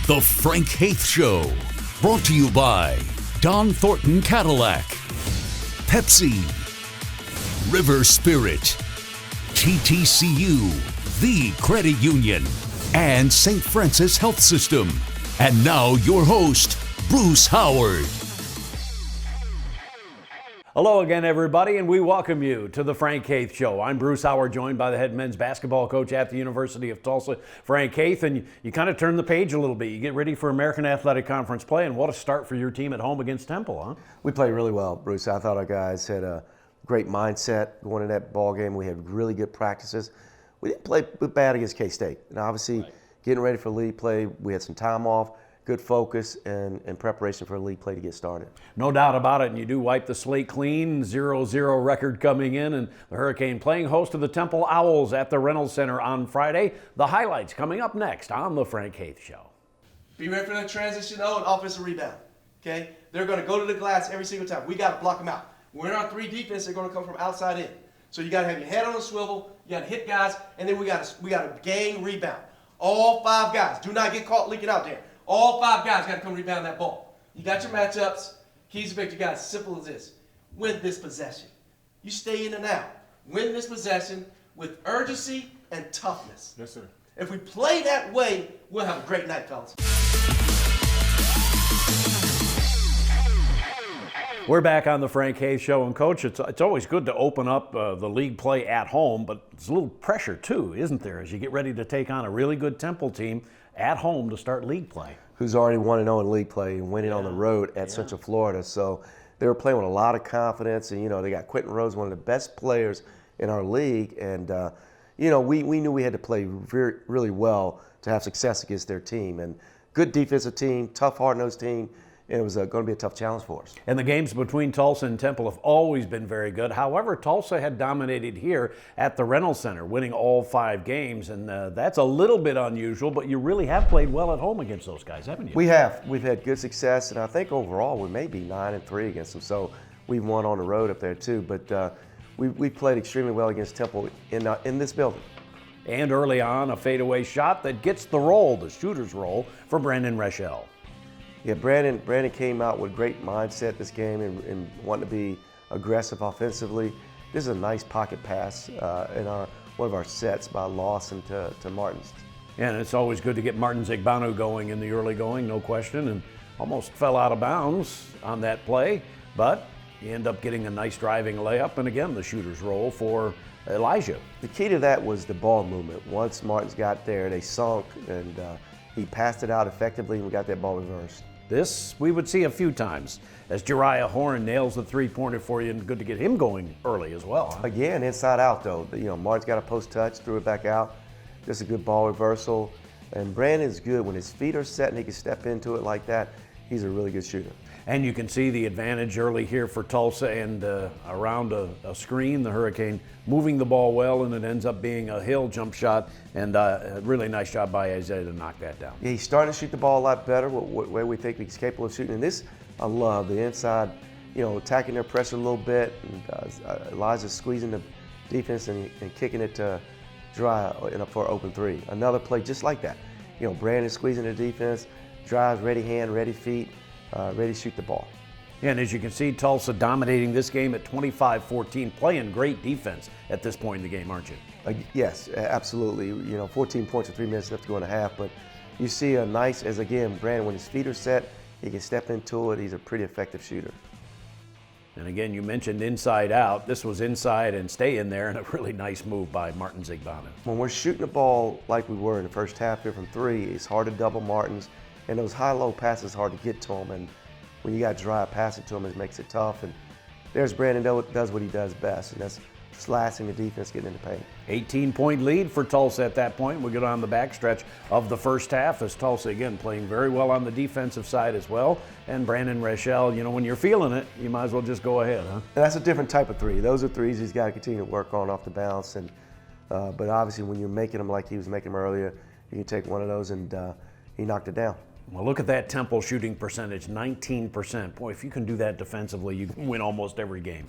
The Frank Haith Show, brought to you by Don Thornton Cadillac, Pepsi, River Spirit, TTCU, the credit union, and St. Francis Health System. And now your host, Bruce Howard. Hello again, everybody, and we welcome you to the Frank Haith Show. I'm Bruce Howard, joined by the head men's basketball coach at the University of Tulsa, Frank Haith, and you kind of turn the page a little bit. You get ready for American Athletic Conference play, and what a start for your team at home against Temple, huh? We played really well, Bruce. I thought our guys had a great mindset going in that ball game. We had really good practices. We didn't play bad against K-State, and obviously getting ready for league play, we had some time off. Good focus and preparation for a league play to get started. No doubt about it, and you do wipe the slate clean, 0-0 record coming in, and the Hurricane playing host to the Temple Owls at the Reynolds Center on Friday. The highlights coming up next on the Frank Haith Show. Be ready for the transition and offensive rebound, okay? They're going to go to the glass every single time. We got to block them out. We're in our 3 defense, they're going to come from outside in. So you got to have your head on a swivel, you got to hit guys, and then we got to gang rebound. All 5 guys. Do not get caught leaking out there. All 5 guys got to come rebound that ball. You got your matchups. Keys to victory, guys, simple as this. Win this possession. You stay in and out. Win this possession with urgency and toughness. Yes, sir. If we play that way, we'll have a great night, fellas. We're back on the Frank Haith Show, and Coach, it's always good to open up the league play at home, but it's a little pressure too, isn't there, as you get ready to take on a really good Temple team at home to start league play. Who's already 1-0 in league play and winning on the road at Central Florida. So they were playing with a lot of confidence, and, they got Quentin Rose, one of the best players in our league, and, we knew we had to play really well to have success against their team. And good defensive team, tough, hard-nosed team, and it was going to be a tough challenge for us. And the games between Tulsa and Temple have always been very good. However, Tulsa had dominated here at the Reynolds Center, winning all 5 games, and that's a little bit unusual, but you really have played well at home against those guys, haven't you? We have. We've had good success, and I think overall we may be 9-3 against them, so we've won on the road up there too. But we played extremely well against Temple in this building. And early on, a fadeaway shot that gets the roll, the shooter's roll, for Brandon Reschel. Yeah, Brandon came out with great mindset this game and wanting to be aggressive offensively. This is a nice pocket pass in one of our sets by Lawson to Martins. Yeah, and it's always good to get Martin Zigbanu going in the early going, no question, and almost fell out of bounds on that play, but you end up getting a nice driving layup, and again, the shooter's roll for Elijah. The key to that was the ball movement. Once Martins got there, they sunk, and he passed it out effectively, and we got that ball reversed. This we would see a few times as Jariah Horn nails the 3-pointer for you, and good to get him going early as well. Huh? Again, inside out though. Martin's got a post touch, threw it back out. Just a good ball reversal. And Brandon's good. When his feet are set and he can step into it like that, he's a really good shooter. And you can see the advantage early here for Tulsa, and around a screen, the Hurricane moving the ball well, and it ends up being a hill jump shot, and a really nice job by Isaiah to knock that down. Yeah, he's starting to shoot the ball a lot better, where we think he's capable of shooting. And this, I love, the inside, attacking their pressure a little bit, and Elijah squeezing the defense and kicking it to Dry for an open 3. Another play just like that. Brandon squeezing the defense, Dry's ready hand, ready feet, ready to shoot the ball. Yeah, and as you can see, Tulsa dominating this game at 25-14, playing great defense at this point in the game, aren't you? Yes, absolutely. 14 points with 3 minutes left to go in the half, but you see a nice, as again, Brandon, when his feet are set, he can step into it. He's a pretty effective shooter. And again, you mentioned inside out. This was inside and stay in there, and a really nice move by Martin Zigbanu. When we're shooting the ball like we were in the first half here from 3, it's hard to double Martins, and those high-low passes hard to get to him. And when you got Dry passing to him, it makes it tough. And there's Brandon does what he does best, and that's slashing the defense, getting in the paint. 18-point lead for Tulsa at that point. We get on the backstretch of the first half as Tulsa, again, playing very well on the defensive side as well. And Brandon Reschel, when you're feeling it, you might as well just go ahead, huh? And that's a different type of 3. Those are 3s he's got to continue to work on off the bounce. And but obviously, when you're making them like he was making them earlier, you can take one of those, and he knocked it down. Well, look at that Temple shooting percentage, 19%. Boy, if you can do that defensively, you can win almost every game.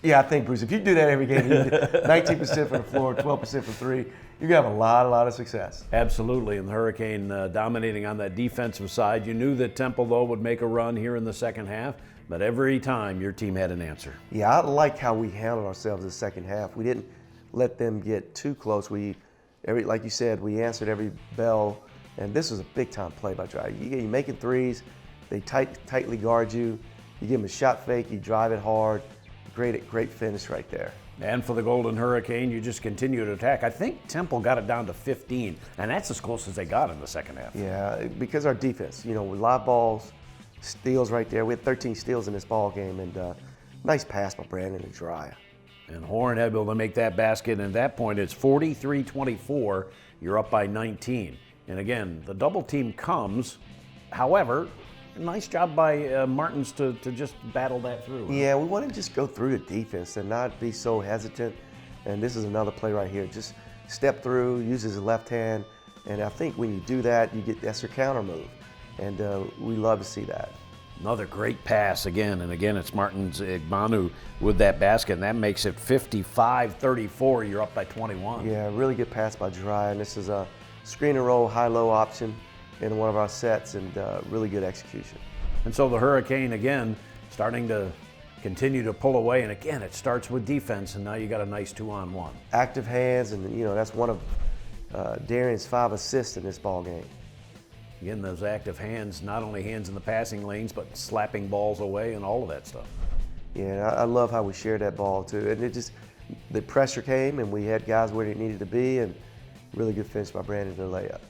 Yeah, I think, Bruce, if you do that every game, 19% from the floor, 12% from 3, you're going to have a lot of success. Absolutely, and the Hurricane dominating on that defensive side. You knew that Temple, though, would make a run here in the second half, but every time your team had an answer. Yeah, I like how we handled ourselves in the second half. We didn't let them get too close. Like you said, we answered every bell, and this was a big-time play by Dry. You're making threes, they tightly guard you, you give them a shot fake, you drive it hard. Great finish right there. And for the Golden Hurricane, you just continue to attack. I think Temple got it down to 15, and that's as close as they got in the second half. Yeah, because our defense, with live balls, steals right there. We had 13 steals in this ball game, and nice pass by Brandon and Dry. And Horn able to make that basket, and at that point it's 43-24. You're up by 19. And again, the double team comes. However, nice job by Martins to just battle that through. Yeah, we want to just go through the defense and not be so hesitant. And this is another play right here. Just step through, use his left hand, and I think when you do that, that's your counter move. And we love to see that. Another great pass again, and again it's Martins Igbanu with that basket, and that makes it 55-34. You're up by 21. Yeah, really good pass by Dry, and this is a screen and roll high-low option in one of our sets, and really good execution. And so the Hurricane again starting to continue to pull away, and again it starts with defense, and now you got a nice 2-on-1. Active hands, and that's one of Darian's 5 assists in this ball game. Again, those active hands, not only hands in the passing lanes, but slapping balls away and all of that stuff. Yeah, I love how we shared that ball too, and the pressure came, and we had guys where it needed to be, and really good finish by Brandon to layup.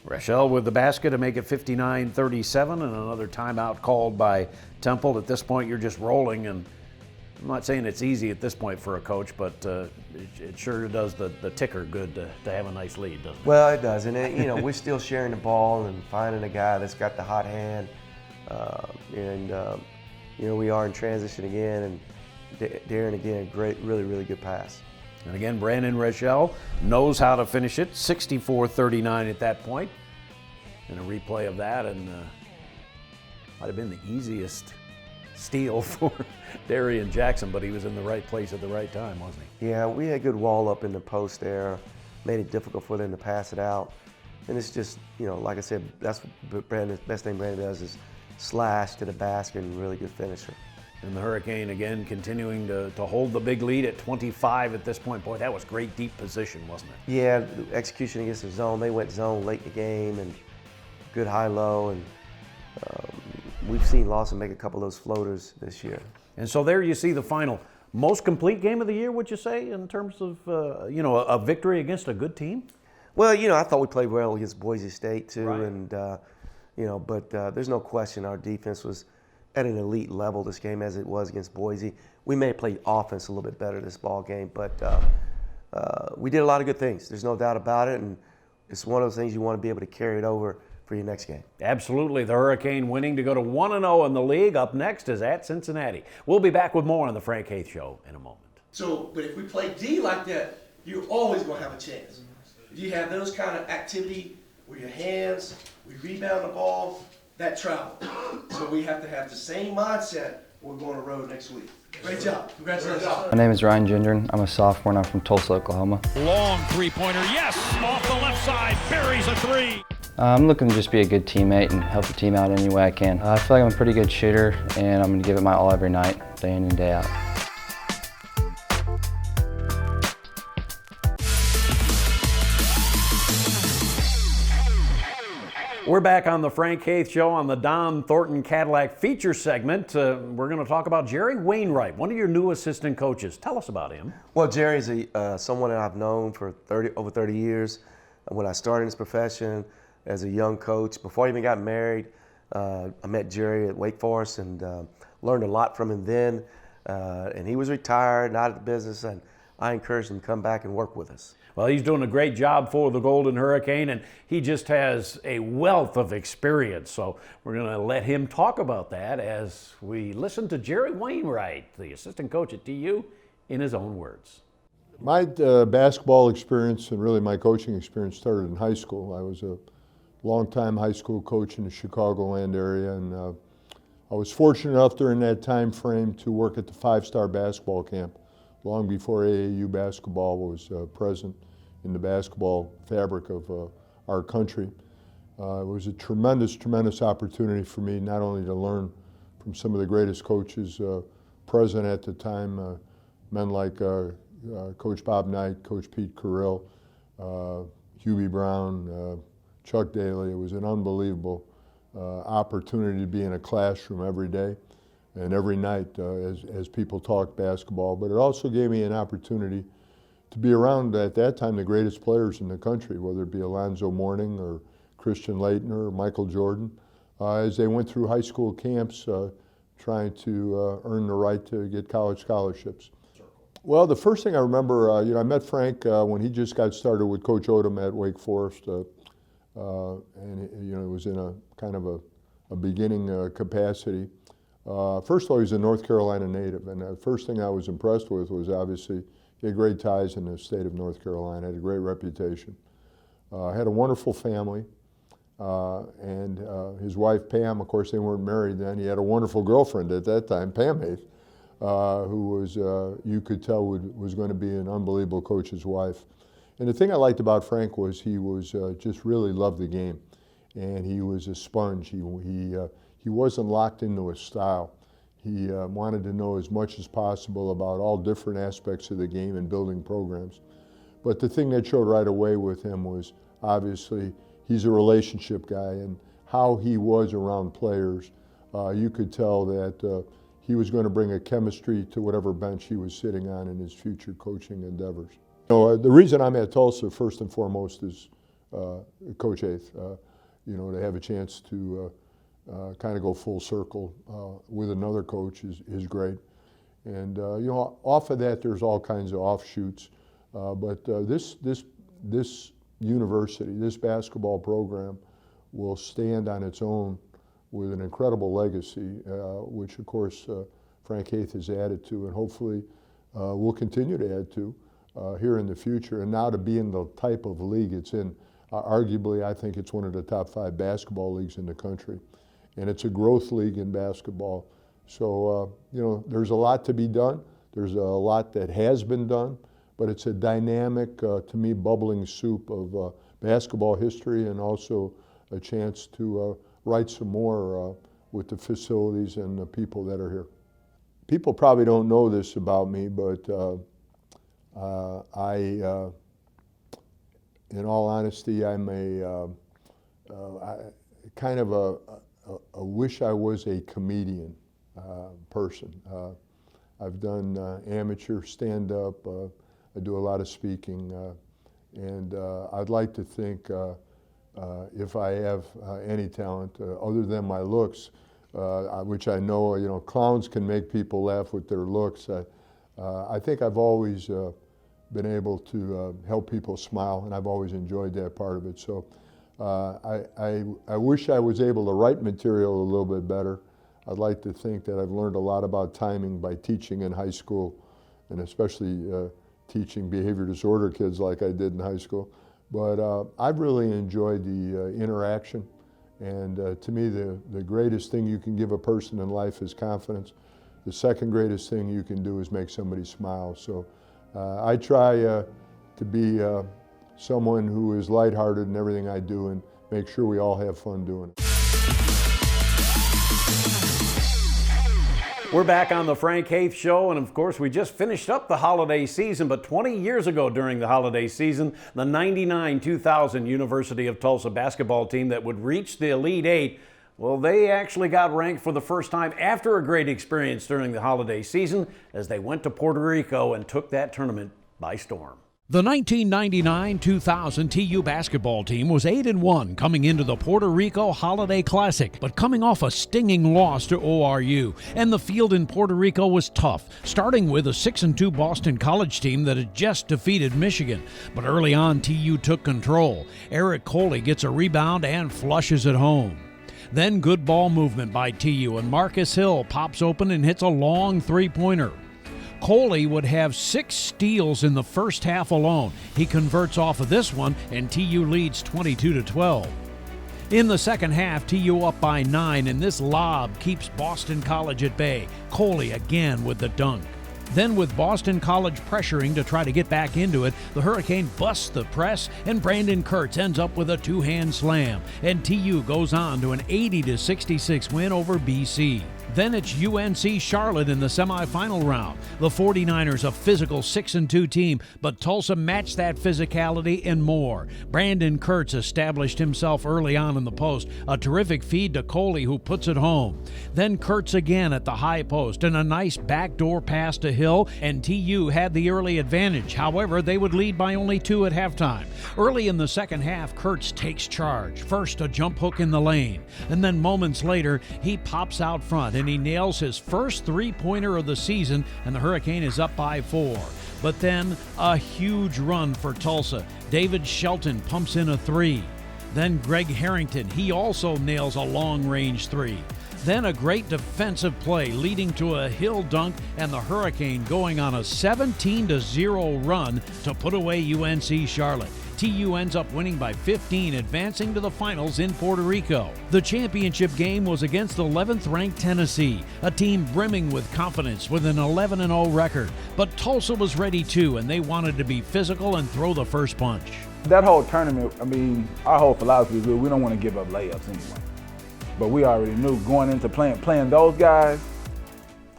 Rachel with the basket to make it 59-37, and another timeout called by Temple. At this point, you're just rolling, and I'm not saying it's easy at this point for a coach, but it sure does the ticker good to have a nice lead, doesn't it? Well, it does, and we're still sharing the ball and finding a guy that's got the hot hand, we are in transition again, and Darren again, really good pass. And again, Brandon Rachel knows how to finish it, 64-39 at that point. And a replay of that, and might have been the easiest steal for Darian Jackson, but he was in the right place at the right time, wasn't he? Yeah, we had good wall up in the post there, made it difficult for them to pass it out. And it's just, like I said, that's Brandon's best thing Brandon does is slash to the basket, and really good finisher. And the Hurricane again continuing to hold the big lead at 25 at this point. Boy, that was great deep position, wasn't it? Yeah, the execution against the zone. They went zone late in the game, and good high-low, and we've seen Lawson make a couple of those floaters this year. And so there you see the final. Most complete game of the year, would you say, in terms of a victory against a good team? Well, I thought we played well against Boise State too, right. And but there's no question our defense was at an elite level this game as it was against Boise. We may have played offense a little bit better this ball game, but we did a lot of good things. There's no doubt about it, and it's one of those things you want to be able to carry it over for your next game. Absolutely. The Hurricane winning to go to 1-0 in the league. Up next is at Cincinnati. We'll be back with more on the Frank Haith Show in a moment. But if we play D like that, you're always going to have a chance. If you have those kind of activity with your hands, we rebound the ball, that travel. So we have to have the same mindset when we're going on the road next week. Great job. Congratulations. My name is Ryan Gendron. I'm a sophomore and I'm from Tulsa, Oklahoma. Long three-pointer, yes! Off the left side, buries a three. I'm looking to just be a good teammate and help the team out any way I can. I feel like I'm a pretty good shooter, and I'm going to give it my all every night, day in and day out. We're back on the Frank Haith Show on the Don Thornton Cadillac feature segment. We're going to talk about Jerry Wainwright, one of your new assistant coaches. Tell us about him. Well, Jerry's someone that I've known for over 30 years. When I started in this profession as a young coach, before I even got married, I met Jerry at Wake Forest and learned a lot from him then. And he was retired, not at the business, and I encouraged him to come back and work with us. Well, he's doing a great job for the Golden Hurricane, and he just has a wealth of experience. So we're going to let him talk about that as we listen to Jerry Wainwright, the assistant coach at TU, in his own words. My basketball experience and really my coaching experience started in high school. I was a longtime high school coach in the Chicagoland area, and I was fortunate enough during that time frame to work at the 5-star basketball camp long before AAU basketball was present in the basketball fabric of our country. It was a tremendous, tremendous opportunity for me not only to learn from some of the greatest coaches present at the time, men like Coach Bob Knight, Coach Pete Carrill, Hubie Brown, Chuck Daly. It was an unbelievable opportunity to be in a classroom every day and every night as people talked basketball. But it also gave me an opportunity to be around, at that time, the greatest players in the country, whether it be Alonzo Mourning or Christian Laettner or Michael Jordan, as they went through high school camps trying to earn the right to get college scholarships. Well, the first thing I remember, I met Frank when he just got started with Coach Odom at Wake Forest, and it was in a kind of a beginning capacity. First of all, he's a North Carolina native, and the first thing I was impressed with was obviously he had great ties in the state of North Carolina, had a great reputation, had a wonderful family, and his wife Pam, of course they weren't married then, he had a wonderful girlfriend at that time, Pam Haith, who was, you could tell was going to be an unbelievable coach's wife. And the thing I liked about Frank was he was just really loved the game, and he was a sponge. He wasn't locked into a style. He wanted to know as much as possible about all different aspects of the game and building programs. But the thing that showed right away with him was obviously he's a relationship guy, and how he was around players, you could tell that he was going to bring a chemistry to whatever bench he was sitting on in his future coaching endeavors. The reason I'm at Tulsa first and foremost is Coach Haith. To have a chance to kind of go full circle with another coach is great. And off of that there's all kinds of offshoots. But this university, this basketball program will stand on its own with an incredible legacy, which of course Frank Haith has added to, and hopefully will continue to add to here in the future. And now to be in the type of league it's in, arguably I think it's one of the top 5 basketball leagues in the country. And it's a growth league in basketball. So, there's a lot to be done. There's a lot that has been done, but it's a dynamic, to me, bubbling soup of basketball history, and also a chance to write some more with the facilities and the people that are here. People probably don't know this about me, but in all honesty, I'm kind of a wish I was a comedian person. I've done amateur stand-up. I do a lot of speaking, and I'd like to think if I have any talent other than my looks, which I know, clowns can make people laugh with their looks. I think I've always been able to help people smile, and I've always enjoyed that part of it. So I wish I was able to write material a little bit better. I'd like to think that I've learned a lot about timing by teaching in high school, and especially teaching behavior disorder kids like I did in high school. But I've really enjoyed the interaction, and to me the greatest thing you can give a person in life is confidence. The second greatest thing you can do is make somebody smile. So I try to be someone who is lighthearted in everything I do, and make sure we all have fun doing it. We're back on the Frank Haith Show, and of course we just finished up the holiday season, but 20 years ago during the holiday season, the 99-2000 University of Tulsa basketball team that would reach the Elite Eight, well, they actually got ranked for the first time after a great experience during the holiday season as they went to Puerto Rico and took that tournament by storm. The 1999-2000 TU basketball team was 8-1 coming into the Puerto Rico Holiday Classic, but coming off a stinging loss to ORU. And the field in Puerto Rico was tough, starting with a 6-2 Boston College team that had just defeated Michigan. But early on, TU took control. Eric Coley gets a rebound and flushes it home. Then good ball movement by TU, and Marcus Hill pops open and hits a long three-pointer. Coley would have 6 steals in the first half alone. He converts off of this one, and TU leads 22-12. In the second half, TU up by 9, and this lob keeps Boston College at bay. Coley again with the dunk. Then with Boston College pressuring to try to get back into it, the Hurricane busts the press and Brandon Kurtz ends up with a two-hand slam, and TU goes on to an 80-66 win over BC. Then it's UNC Charlotte in the semifinal round. The 49ers, a physical 6-2 team, but Tulsa matched that physicality and more. Brandon Kurtz established himself early on in the post, a terrific feed to Coley who puts it home. Then Kurtz again at the high post and a nice backdoor pass to Hill, and TU had the early advantage. However, they would lead by only 2 at halftime. Early in the second half, Kurtz takes charge. First, a jump hook in the lane, and then moments later, he pops out front and he nails his first three-pointer of the season, and the Hurricane is up by 4. But then a huge run for Tulsa. David Shelton pumps in a 3. Then Greg Harrington, he also nails a long-range 3. Then a great defensive play leading to a Hill dunk, and the Hurricane going on a 17-0 run to put away UNC Charlotte. TU ends up winning by 15, advancing to the finals in Puerto Rico. The championship game was against 11th-ranked Tennessee, a team brimming with confidence with an 11-0 record. But Tulsa was ready too, and they wanted to be physical and throw the first punch. That whole tournament, our whole philosophy is we don't want to give up layups anyway. But we already knew going into playing those guys,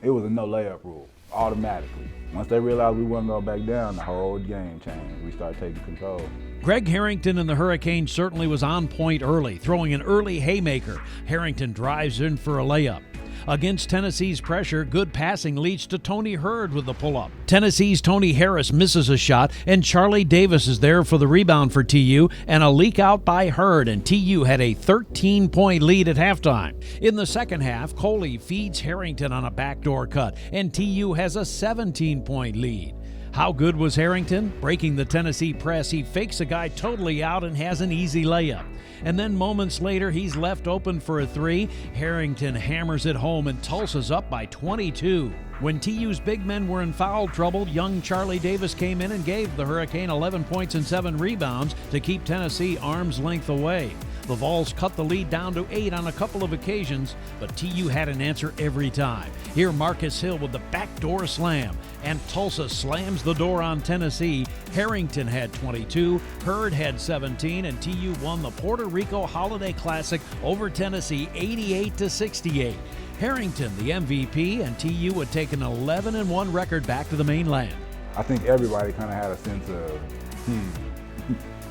it was a no layup rule, automatically. Once they realized we wouldn't go back down, the whole game changed. We started taking control. Greg Harrington and the Hurricane certainly was on point early, throwing an early haymaker. Harrington drives in for a layup. Against Tennessee's pressure, good passing leads to Tony Hurd with the pull-up. Tennessee's Tony Harris misses a shot, and Charlie Davis is there for the rebound for TU, and a leak out by Hurd, and TU had a 13-point lead at halftime. In the second half, Coley feeds Harrington on a backdoor cut, and TU has a 17-point lead. How good was Harrington? Breaking the Tennessee press, he fakes a guy totally out and has an easy layup. And then moments later, he's left open for a 3. Harrington hammers it home, and Tulsa's up by 22. When TU's big men were in foul trouble, young Charlie Davis came in and gave the Hurricane 11 points and 7 rebounds to keep Tennessee arm's length away. The Vols cut the lead down to 8 on a couple of occasions, but TU had an answer every time. Here Marcus Hill with the backdoor slam, and Tulsa slams the door on Tennessee. Harrington had 22, Hurd had 17, and TU won the Puerto Rico Holiday Classic over Tennessee 88-68. Harrington, the MVP, and TU would take an 11-1 record back to the mainland. I think everybody kind of had a sense of,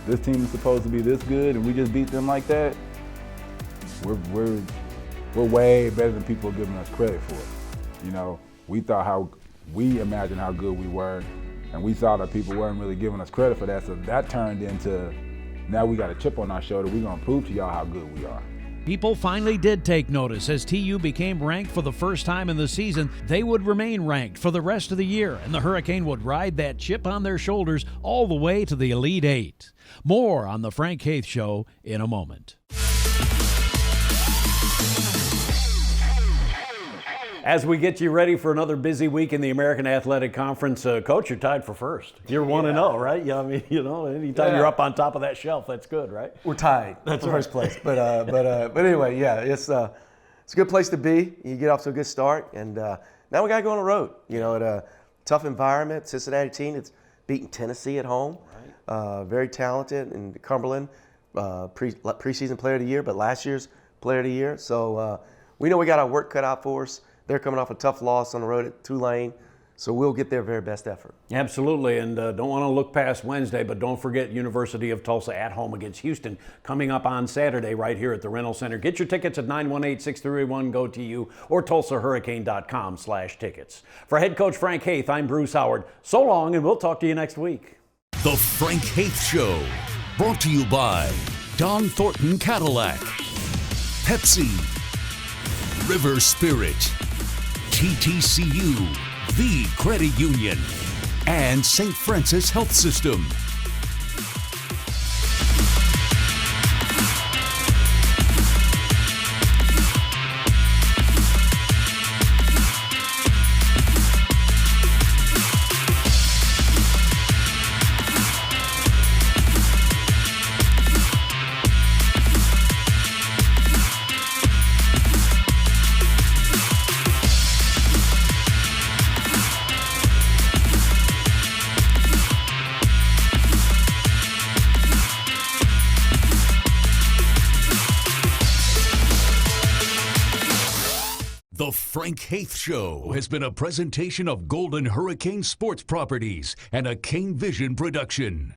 this team is supposed to be this good, and we just beat them like that. We're way better than people are giving us credit for. We imagined how good we were, and we saw that people weren't really giving us credit for that. So that turned into, now we got a chip on our shoulder. We're gonna prove to y'all how good we are. People finally did take notice. As TU became ranked for the first time in the season, they would remain ranked for the rest of the year, and the Hurricane would ride that chip on their shoulders all the way to the Elite Eight. More on The Frank Haith Show in a moment. As we get you ready for another busy week in the American Athletic Conference, Coach, you're tied for first. You're 1-0, right? Yeah, anytime you're up on top of that shelf, that's good, right? We're tied for first place. But anyway, yeah, it's a good place to be. You get off to a good start, and now we got to go on the road. At a tough environment, Cincinnati team that's beating Tennessee at home, very talented, and Cumberland, preseason player of the year, but last year's player of the year. So we know we got our work cut out for us. They're coming off a tough loss on the road at Tulane, so we'll get their very best effort. Absolutely, and don't want to look past Wednesday, but don't forget University of Tulsa at home against Houston coming up on Saturday right here at the Rental Center. Get your tickets at 918-631-GO-TU or TulsaHurricane.com/tickets. For head coach Frank Haith, I'm Bruce Howard. So long, and we'll talk to you next week. The Frank Haith Show, brought to you by Don Thornton Cadillac, Pepsi, River Spirit, TTCU, the credit union, and St. Francis Health System. The Frank Haith Show has been a presentation of Golden Hurricane Sports Properties and a Kane Vision production.